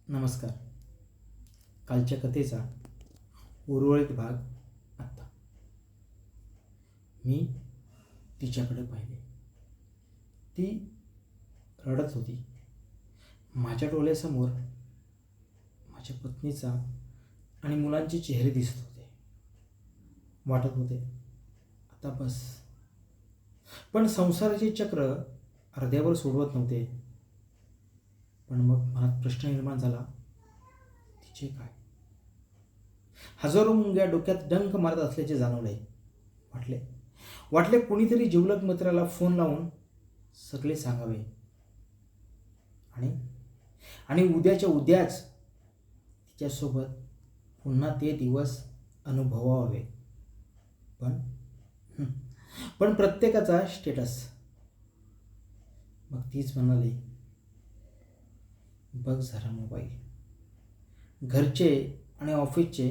नमस्कार. कालच्या कथेचा उर्वरित भाग आत्ता. मी तिच्याकडे पाहिले. ती रडत होती. माझ्या डोळ्यासमोर माझ्या पत्नीचा आणि मुलांचे चेहरे दिसत होते. वाटत होते आता बस. पण संसाराचे चक्र अर्ध्यावर सोडवत नव्हते. पण मग मनात प्रश्न निर्माण झाला, तिचे काय? हजारो मुंग्या डोक्यात डंक मारत असल्याचे जाणवले. वाटले कुणीतरी जिवलग मित्राला फोन लावून सगळे सांगावे आणि आणि उद्याच्या उद्याच तिच्यासोबत पुन्हा ते दिवस अनुभवावे. पण प्रत्येकाचा स्टेटस. मग तीच म्हणाली, बघ जरा मोबाईल. घरचे आणि ऑफिसचे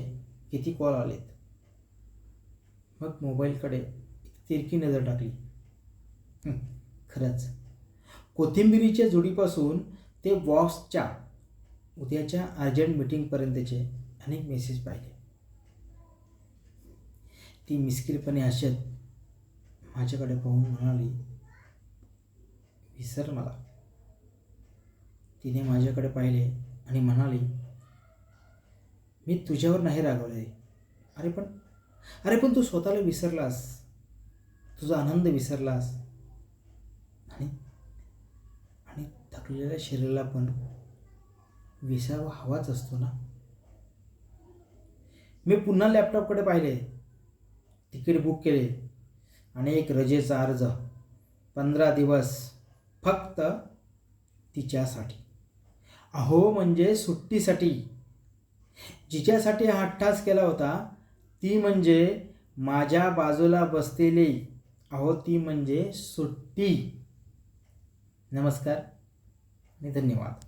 किती कॉल आलेत. मग मोबाईलकडे तिरकी नजर टाकली. खरंच कोथिंबिरीच्या जोडीपासून ते बॉसच्या उद्याच्या अर्जंट मीटिंगपर्यंतचे अनेक मेसेज पाहिले. ती मिस्किलपणे हसत माझ्याकडे पाहून म्हणाली, विसर मला. तिने माझ्याकडे पाहिले आणि म्हणाली, मी तुझ्यावर नाही रागवले. अरे पण तू स्वतःला विसरलास, तुझा आनंद विसरलास आणि थकलेल्या शरीराला पण विसावा हवाच असतो ना. मी पुन्हा लॅपटॉपकडे पाहिले. तिकीट बुक केले आणि एक रजेचा अर्ज. 15 दिवस फक्त तिच्यासाठी. अहो म्हणजे सुट्टीसाठी. जिच्यासाठी हा अट्टास केला होता ती म्हणजे माझ्या बाजूला बसलेली. अहो ती म्हणजे सुट्टी. नमस्कार आणि धन्यवाद.